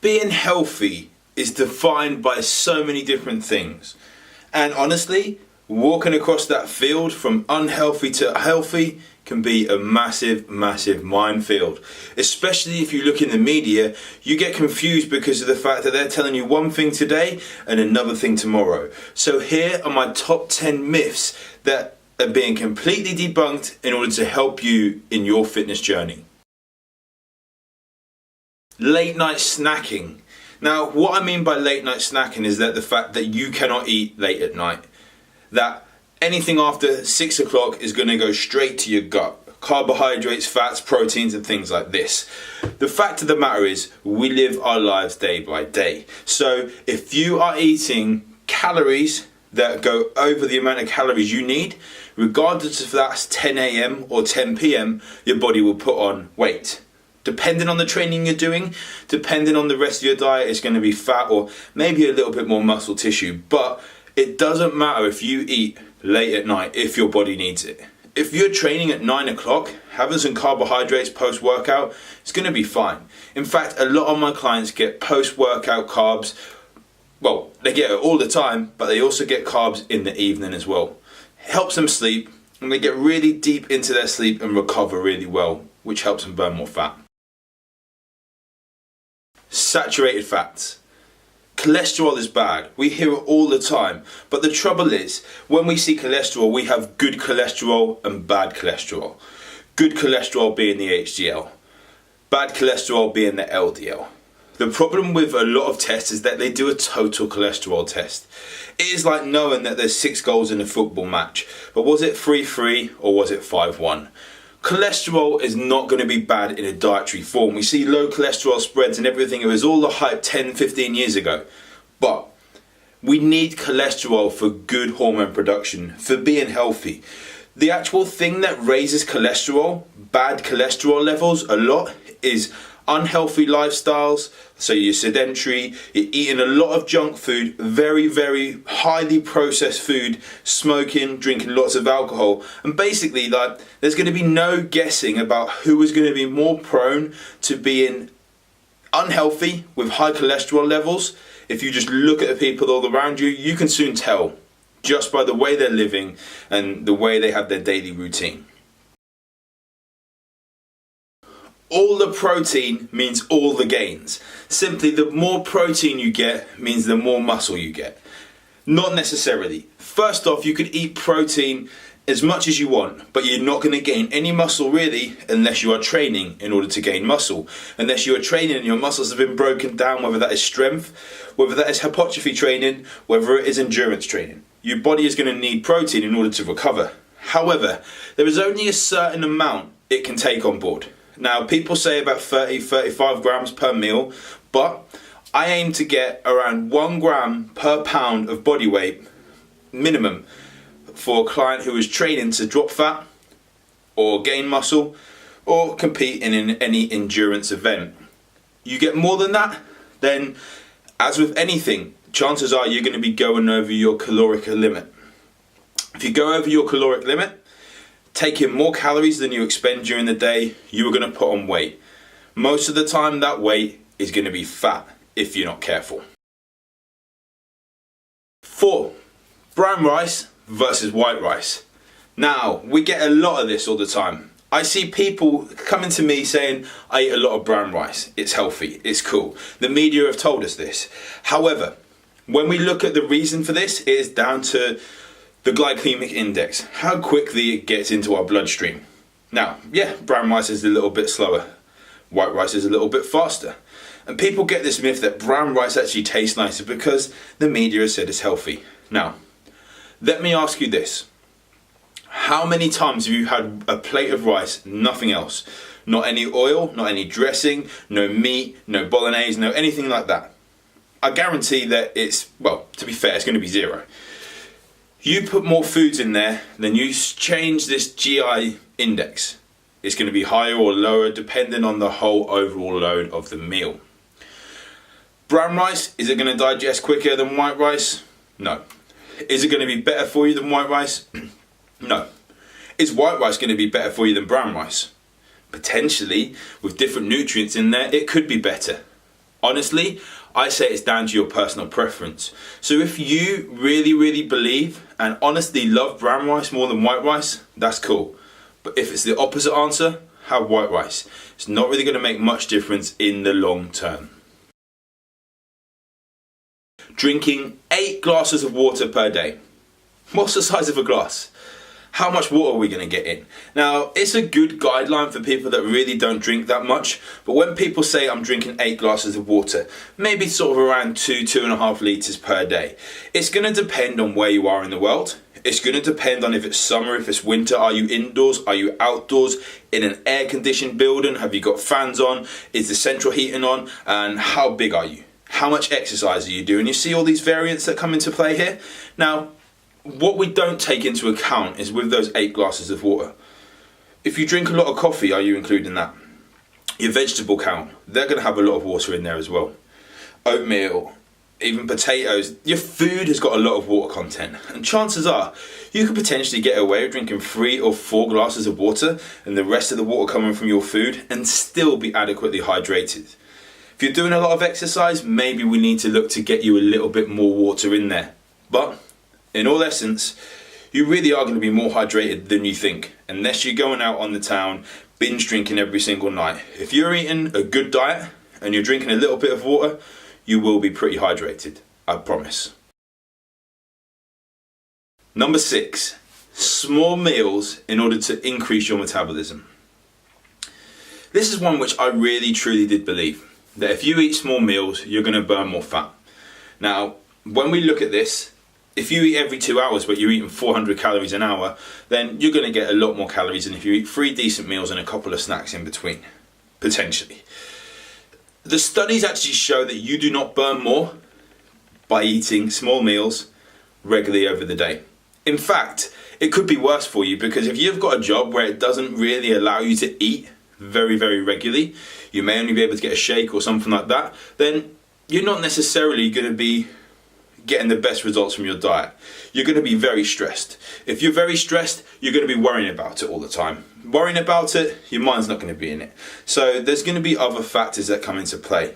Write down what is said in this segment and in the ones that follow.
Being healthy is defined by so many different things. And honestly, walking across that field from unhealthy to healthy can be a massive, massive minefield. Especially if you look in the media, you get confused because of the fact that they're telling you one thing today and another thing tomorrow. So here are my top 10 myths that are being completely debunked in order to help you in your fitness journey. Late night snacking. Now, what I mean by late night snacking is that the fact that you cannot eat late at night. That anything after 6 o'clock is going to go straight to your gut. Carbohydrates, fats, proteins and things like this. The fact of the matter is, we live our lives day by day. So if you are eating calories that go over the amount of calories you need, regardless if that's 10 a.m. or 10 p.m, your body will put on weight. Depending on the training you're doing, depending on the rest of your diet, it's going to be fat or maybe a little bit more muscle tissue. But it doesn't matter if you eat late at night if your body needs it. If you're training at 9 o'clock, having some carbohydrates post-workout, it's going to be fine. In fact, a lot of my clients get post-workout carbs. Well, they get it all the time, but they also get carbs in the evening as well. It helps them sleep, and they get really deep into their sleep and recover really well, which helps them burn more fat. Saturated fats. Cholesterol is bad. We hear it all the time. But the trouble is, when we see cholesterol, we have good cholesterol and bad cholesterol. Good cholesterol being the HDL. Bad cholesterol being the LDL. The problem with a lot of tests is that they do a total cholesterol test. It is like knowing that there's 6 goals in a football match. But was it 3-3 or was it 5-1? Cholesterol is not going to be bad in a dietary form. We see low cholesterol spreads and everything. It was all the hype 10, 15 years ago. But we need cholesterol for good hormone production, for being healthy. The actual thing that raises cholesterol, bad cholesterol levels a lot, is unhealthy lifestyles. So you're sedentary, you're eating a lot of junk food, very, very highly processed food, smoking, drinking lots of alcohol. And basically, like, there's going to be no guessing about who is going to be more prone to being unhealthy with high cholesterol levels. If you just look at the people all around you, you can soon tell just by the way they're living and the way they have their daily routine. All the protein means all the gains. Simply, the more protein you get means the more muscle you get. Not necessarily. First off, you could eat protein as much as you want, but you're not going to gain any muscle really unless you are training in order to gain muscle. Unless you are training and your muscles have been broken down, whether that is strength, whether that is hypertrophy training, whether it is endurance training. Your body is going to need protein in order to recover. However, there is only a certain amount it can take on board. Now, people say about 30-35 grams per meal, but I aim to get around 1 gram per pound of body weight minimum for a client who is training to drop fat or gain muscle or compete in any endurance event. You get more than that, then as with anything, chances are you're going to be going over your caloric limit. If you go over your caloric limit, taking more calories than you expend during the day, you are going to put on weight. Most of the time that weight is going to be fat if you're not careful. 4. Brown rice versus white rice. Now, we get a lot of this all the time. I see people coming to me saying, I eat a lot of brown rice, it's healthy, it's cool. The media have told us this. However, when we look at the reason for this, it is down to the glycemic index, how quickly it gets into our bloodstream. Now, yeah, brown rice is a little bit slower, white rice is a little bit faster. And people get this myth that brown rice actually tastes nicer because the media has said it's healthy. Now, let me ask you this. How many times have you had a plate of rice, nothing else? Not any oil, not any dressing, no meat, no bolognese, no anything like that. I guarantee that it's, well, to be fair, it's going to be 0. You put more foods in there, then you change this GI index. It's going to be higher or lower depending on the whole overall load of the meal. Brown rice, is it going to digest quicker than white rice? No. Is it going to be better for you than white rice? No. Is white rice going to be better for you than brown rice? Potentially, with different nutrients in there, it could be better. Honestly, I say it's down to your personal preference. So if you really believe and honestly love brown rice more than white rice, that's cool. But if it's the opposite answer, have white rice. It's not really going to make much difference in the long term. Drinking 8 glasses of water per day. What's the size of a glass? How much water are we going to get in? Now, it's a good guideline for people that really don't drink that much, but when people say I'm drinking 8 glasses of water, maybe sort of around 2.5 litres per day. It's going to depend on where you are in the world. It's going to depend on if it's summer, if it's winter. Are you indoors? Are you outdoors? In an air-conditioned building? Have you got fans on? Is the central heating on? And how big are you? How much exercise are you doing? You see all these variants that come into play here? Now, what we don't take into account is with those 8 glasses of water. If you drink a lot of coffee, are you including that? Your vegetable count, they're going to have a lot of water in there as well. Oatmeal, even potatoes, your food has got a lot of water content. And chances are, you could potentially get away with drinking 3 or 4 glasses of water and the rest of the water coming from your food and still be adequately hydrated. If you're doing a lot of exercise, maybe we need to look to get you a little bit more water in there. But in all essence, you really are going to be more hydrated than you think, unless you're going out on the town, binge drinking every single night. If you're eating a good diet and you're drinking a little bit of water, you will be pretty hydrated, I promise. Number 6, small meals in order to increase your metabolism. This is one which I really truly did believe, that if you eat small meals, you're going to burn more fat. Now, when we look at this, if you eat every 2 hours but you're eating 400 calories an hour, then you're going to get a lot more calories than if you eat 3 decent meals and a couple of snacks in between, potentially. The studies actually show that you do not burn more by eating small meals regularly over the day. In fact, it could be worse for you, because if you've got a job where it doesn't really allow you to eat very regularly, you may only be able to get a shake or something like that, then you're not necessarily going to be getting the best results from your diet. You're going to be very stressed. If you're very stressed, you're going to be worrying about it all the time. Worrying about it, your mind's not going to be in it. So there's going to be other factors that come into play.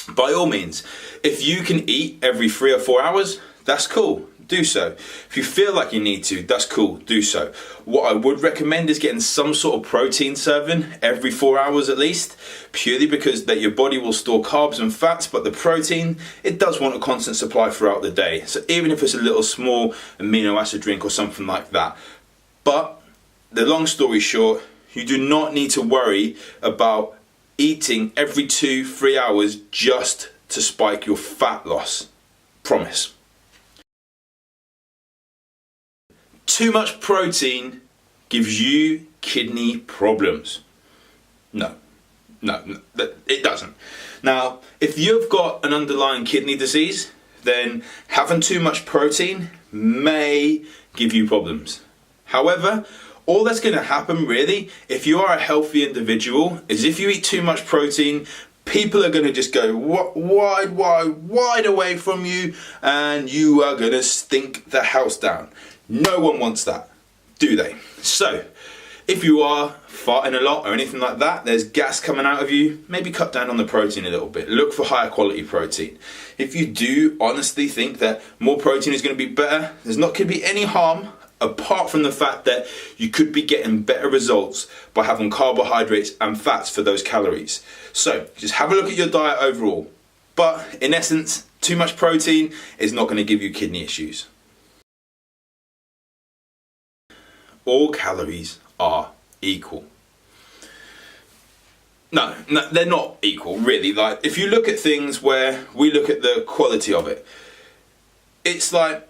By all means, if you can eat every 3 or 4 hours, that's cool. Do so. If you feel like you need to, that's cool. Do so. What I would recommend is getting some sort of protein serving every 4 hours at least, purely because that your body will store carbs and fats, but the protein, it does want a constant supply throughout the day. So even if it's a little small amino acid drink or something like that. But the long story short, you do not need to worry about eating every 2-3 hours just to spike your fat loss. Promise. Too much protein gives you kidney problems. No, it doesn't. Now, if you've got an underlying kidney disease, then having too much protein may give you problems. However, all that's going to happen really, if you are a healthy individual, is if you eat too much protein, people are going to just go wide away from you, and you are going to stink the house down. No one wants that, do they? So, if you are farting a lot or anything like that, there's gas coming out of you, maybe cut down on the protein a little bit. Look for higher quality protein. If you do honestly think that more protein is going to be better, there's not going to be any harm, apart from the fact that you could be getting better results by having carbohydrates and fats for those calories. So, just have a look at your diet overall. But, in essence, too much protein is not going to give you kidney issues. All calories are equal. No, they're not equal, really. Like, if you look at things where we look at the quality of it, it's like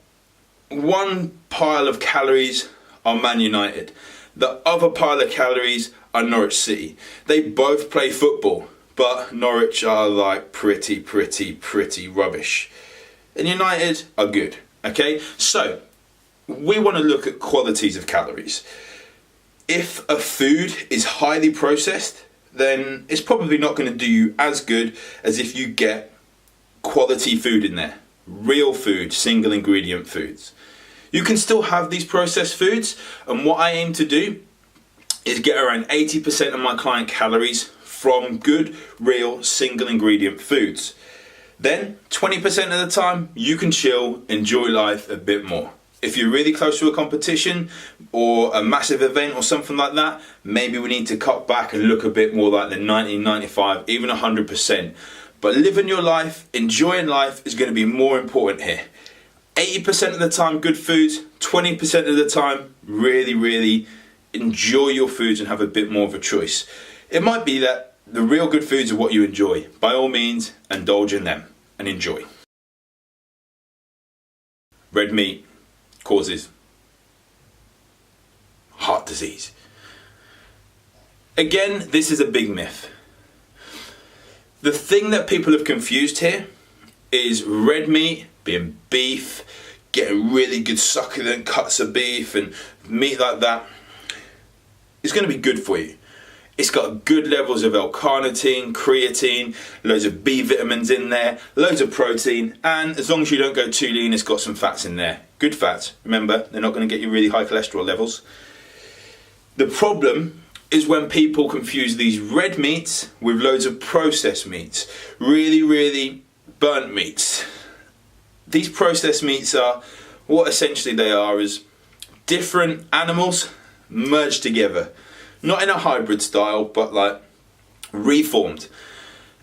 one pile of calories are Man United. The other pile of calories are Norwich City. They both play football, but Norwich are like pretty rubbish. And United are good, okay? So, we want to look at qualities of calories. If a food is highly processed, then it's probably not going to do you as good as if you get quality food in there. Real food, single ingredient foods. You can still have these processed foods, and what I aim to do is get around 80% of my client calories from good, real, single ingredient foods. Then 20% of the time you can chill, enjoy life a bit more. If you're really close to a competition or a massive event or something like that, maybe we need to cut back and look a bit more like the 90, 95, even 100%. But living your life, enjoying life is going to be more important here. 80% of the time good foods, 20% of the time really enjoy your foods and have a bit more of a choice. It might be that the real good foods are what you enjoy. By all means, indulge in them and enjoy. Red meat causes heart disease. Again, this is a big myth. The thing that people have confused here is red meat being beef, getting really good succulent cuts of beef and meat like that is going to be good for you. It's got good levels of L-carnitine, creatine, loads of B vitamins in there, loads of protein, and as long as you don't go too lean, it's got some fats in there. Good fats. Remember, they're not going to get you really high cholesterol levels. The problem is when people confuse these red meats with loads of processed meats, really burnt meats. These processed meats are, what essentially they are is different animals merged together. Not in a hybrid style, but like reformed.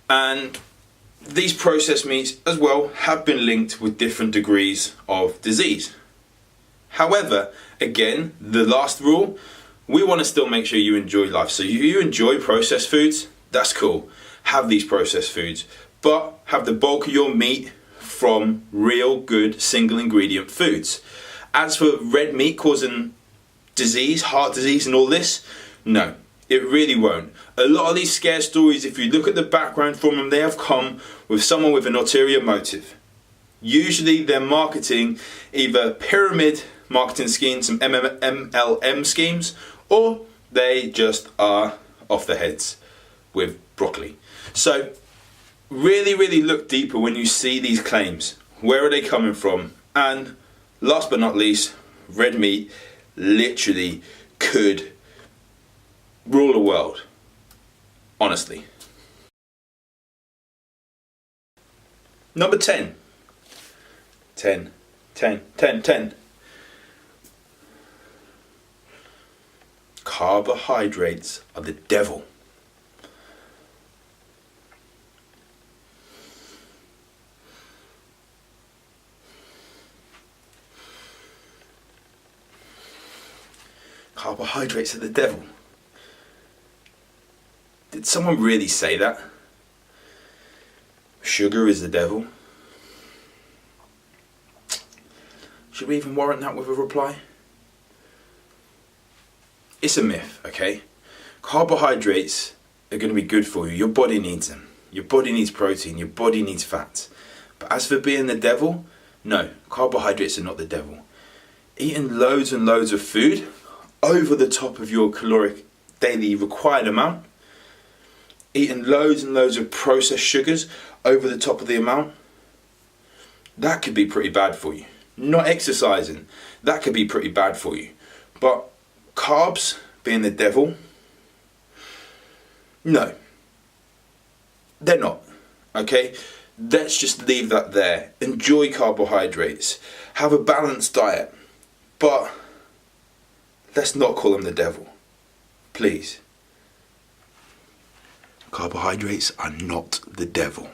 And these processed meats as well have been linked with different degrees of disease. However, again, the last rule, we want to still make sure you enjoy life. So if you enjoy processed foods, that's cool. Have these processed foods, but have the bulk of your meat from real good single ingredient foods. As for red meat causing disease, heart disease and all this, no, it really won't. A lot of these scare stories, if you look at the background from them, they have come with someone with an ulterior motive. Usually they're marketing either pyramid marketing schemes, some MLM schemes, or they just are off their heads with broccoli. So really look deeper when you see these claims. Where are they coming from? And last but not least, red meat literally could rule the world, honestly. Number 10. 10. Carbohydrates are the devil. Carbohydrates are the devil. Did someone really say that? Sugar is the devil. Should we even warrant that with a reply? It's a myth, okay? Carbohydrates are going to be good for you. Your body needs them. Your body needs protein. Your body needs fats. But as for being the devil, no, carbohydrates are not the devil. Eating loads and loads of food over the top of your caloric daily required amount, eating loads and loads of processed sugars over the top of the amount, that could be pretty bad for you. Not exercising, that could be pretty bad for you. But carbs being the devil, no, they're not, okay? Let's just leave that there. Enjoy carbohydrates, have a balanced diet, but let's not call them the devil, please. Carbohydrates are not the devil.